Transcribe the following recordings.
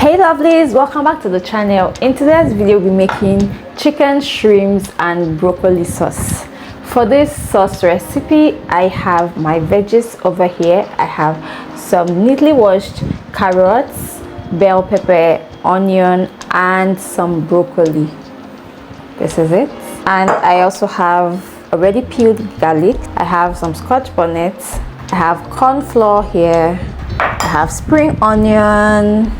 Hey lovelies, welcome back to the channel. In today's video we'll be making chicken, shrimps and broccoli sauce. For this sauce recipe I have my veggies over here. I have some neatly washed carrots, bell pepper, onion and some broccoli. This is it. And I also have already peeled garlic. I have some Scotch Bonnets. I have corn flour here. I have spring onion,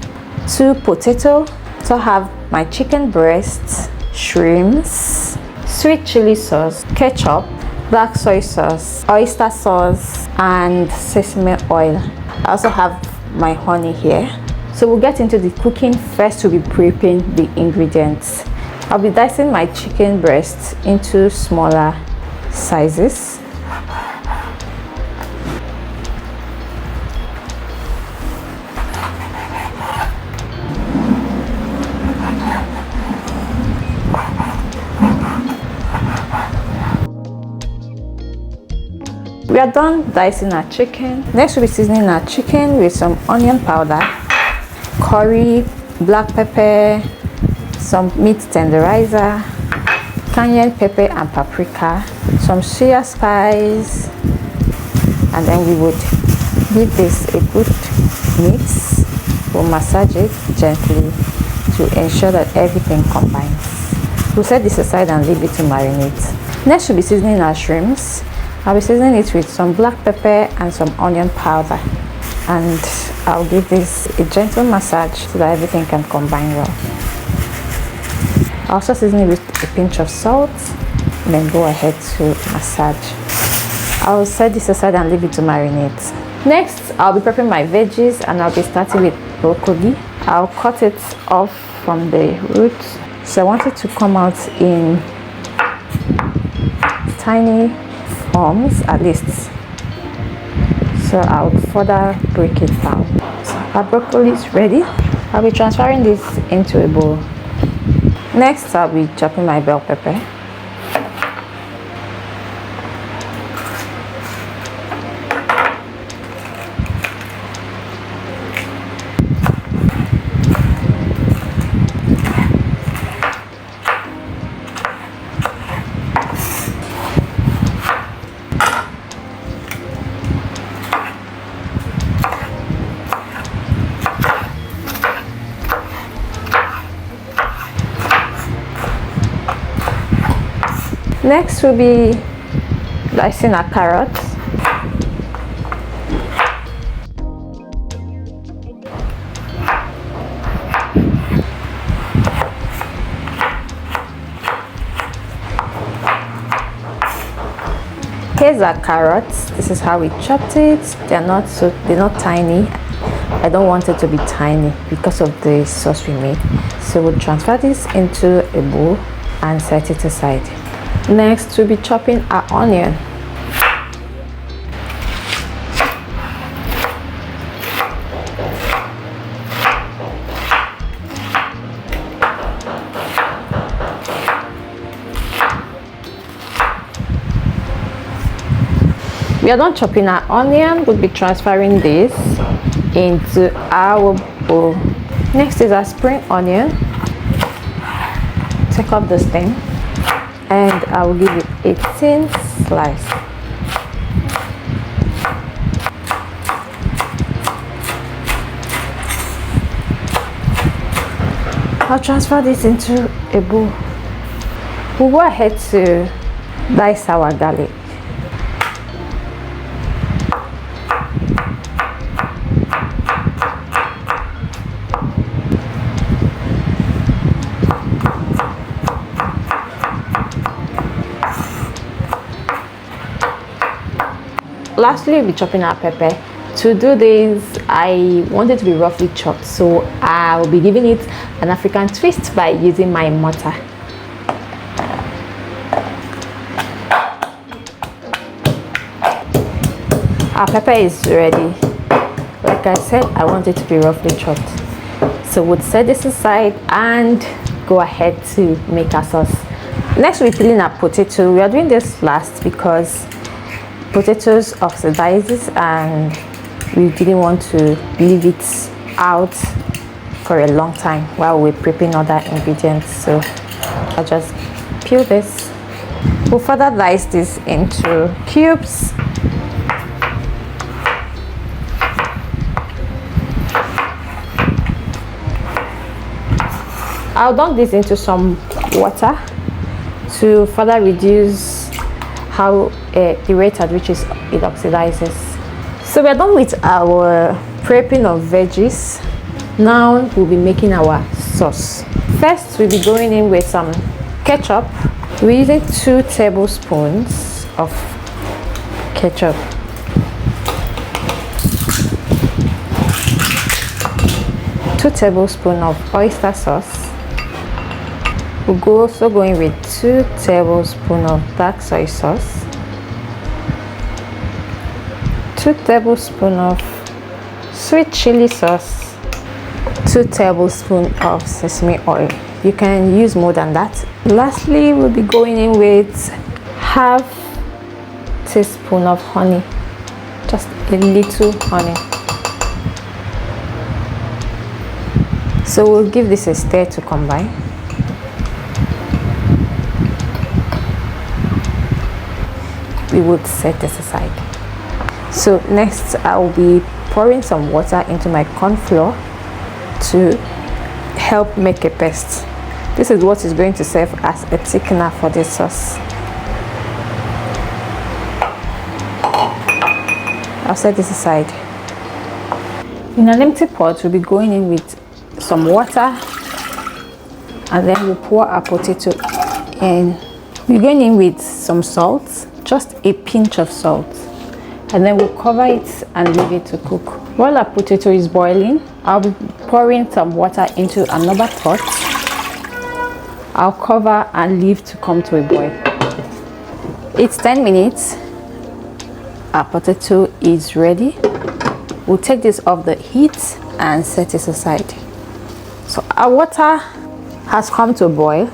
2 potatoes. So I have my chicken breasts, shrimps, sweet chili sauce, ketchup, black soy sauce, oyster sauce and sesame oil. I also have my honey here. So we'll get into the cooking. First we'll be prepping the ingredients. I'll be dicing my chicken breasts into smaller sizes. We are done dicing our chicken. Next we'll be seasoning our chicken with some onion powder, curry, black pepper, some meat tenderizer, cayenne pepper and paprika, some soya spice, and then we would give this a good mix. We'll massage it gently to ensure that everything combines. We'll set this aside and leave it to marinate. Next we'll be seasoning our shrimps. I'll be seasoning it with some black pepper and some onion powder, and I'll give this a gentle massage so that everything can combine well. I'll also season it with a pinch of salt and then go ahead to massage. I'll set this aside and leave it to marinate. Next I'll be prepping my veggies and I'll be starting with broccoli. I'll cut it off from the root. So I want it to come out in tiny forms at least, so I'll further break it down. So our broccoli is ready. I'll be transferring this into a bowl. Next I'll be chopping my bell pepper. Next we'll be dicing our carrots. Here's our carrots. This is how we chopped it. They're not tiny. I don't want it to be tiny because of the sauce we made. So we'll transfer this into a bowl and set it aside. Next we'll be chopping our onion. We are done chopping our onion. We'll be transferring this into our bowl. Next is our spring onion. Take off the stem and I will give it a thin slice. I'll transfer this into a bowl. We'll go ahead to dice our garlic. Lastly, we'll be chopping our pepper. To do this, I want it to be roughly chopped, so I will be giving it an African twist by using my mortar. Our pepper is ready. Like I said, I want it to be roughly chopped. So we'll set this aside and go ahead to make our sauce. Next we're peeling our potato. We are doing this last because potatoes oxidizes and we didn't want to leave it out for a long time while we're prepping other ingredients. So I'll just peel this. We'll further dice this into cubes. I'll dunk this into some water to further reduce how the rate at which it oxidizes. So we're done with our prepping of veggies. Now we'll be making our sauce. First, we'll be going in with some ketchup. We're using 2 tablespoons of ketchup. Two tablespoons of oyster sauce. We'll also going with 2 tablespoons of dark soy sauce, 2 tablespoons of sweet chili sauce, 2 tablespoons of sesame oil. You can use more than that. Lastly, we'll be going in with half teaspoon of honey, just a little honey. So we'll give this a stir to combine. We would set this aside. So next I'll be pouring some water into my corn flour to help make a paste. This is what is going to serve as a thickener for this sauce. I'll set this aside. In an empty pot, we'll be going in with some water, and then we'll pour our potato in. We're going in with some salt, just a pinch of salt, and then we'll cover it and leave it to cook. While our potato is boiling, I'll be pouring some water into another pot. I'll cover and leave to come to a boil. It's 10 minutes. Our potato is ready. We'll take this off the heat and set it aside. So our water has come to a boil.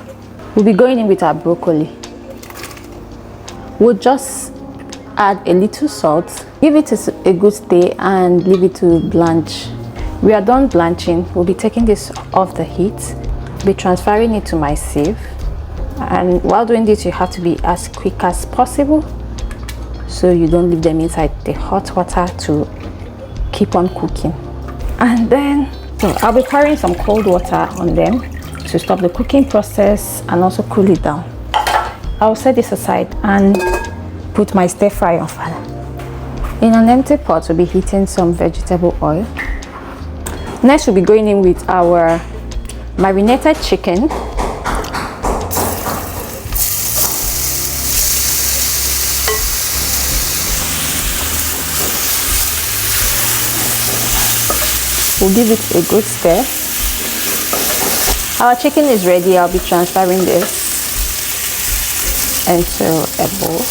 We'll be going in with our broccoli. We'll just add a little salt, give it a good stir, and leave it to blanch. We are done blanching. We'll be taking this off the heat, be transferring it to my sieve, and while doing this you have to be as quick as possible so you don't leave them inside the hot water to keep on cooking. And then so I'll be pouring some cold water on them to stop the cooking process and also cool it down. I'll set this aside and put my stir fry on fire. In an empty pot, we'll be heating some vegetable oil. Next, we'll be going in with our marinated chicken. We'll give it a good stir. Our chicken is ready. I'll be transferring this into a bowl.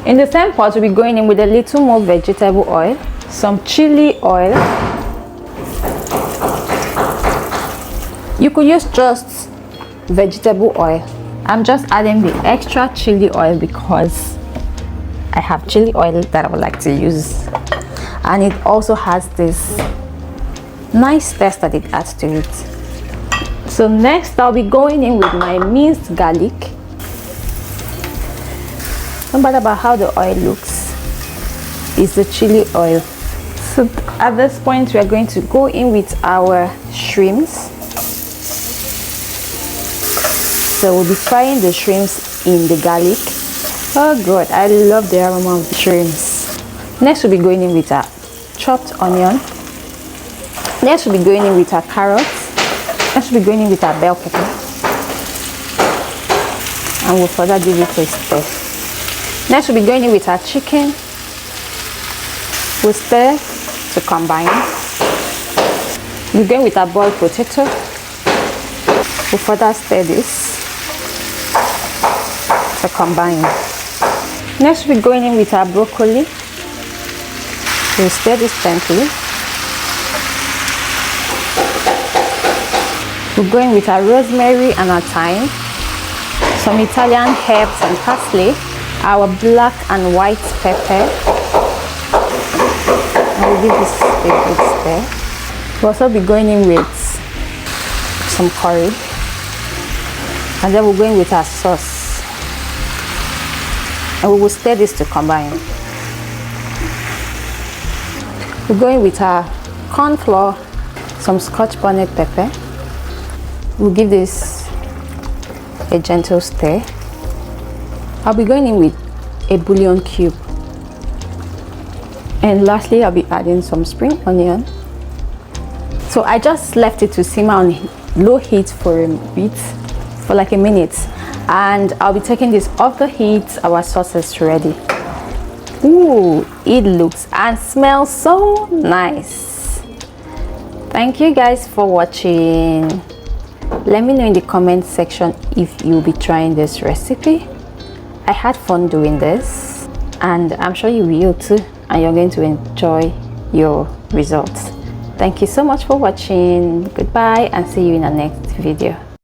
In the same pot, we'll be going in with a little more vegetable oil, some chili oil. You could use just vegetable oil. I'm just adding the extra chili oil because I have chili oil that I would like to use, and it also has this nice taste that it adds to it. So next I'll be going in with my minced garlic. No matter about how the oil looks, it's the chili oil. So at this point we are going to go in with our shrimps. So we'll be frying the shrimps in the garlic. Oh god, I love the aroma of the shrimps. Next we'll be going in with our chopped onion. Next we'll be going in with our carrots. Next we'll be going in with our bell pepper. And we'll further give it a stir. Next we'll be going in with our chicken. We'll stir to combine. We're going with our boiled potato. We'll further stir this to combine. Next we're going in with our broccoli. We'll stir this gently. We're going with our rosemary and our thyme, some Italian herbs and parsley, our black and white pepper, and we'll give this a good stir. We'll also be going in with some curry, and then we'll go in with our sauce, and we will stir this to combine. We're going with our corn flour, some Scotch bonnet pepper. We'll give this a gentle stir. I'll be going in with a bouillon cube, and lastly I'll be adding some spring onion. So I just left it to simmer on low heat for a bit, for like a minute, and I'll be taking this off the heat. Our sauce is ready. Ooh, it looks and smells so nice. Thank you guys for watching. Let me know in the comment section if you'll be trying this recipe. I had fun doing this, and I'm sure you will too, and you're going to enjoy your results. Thank you so much for watching. Goodbye, and see you in the next video.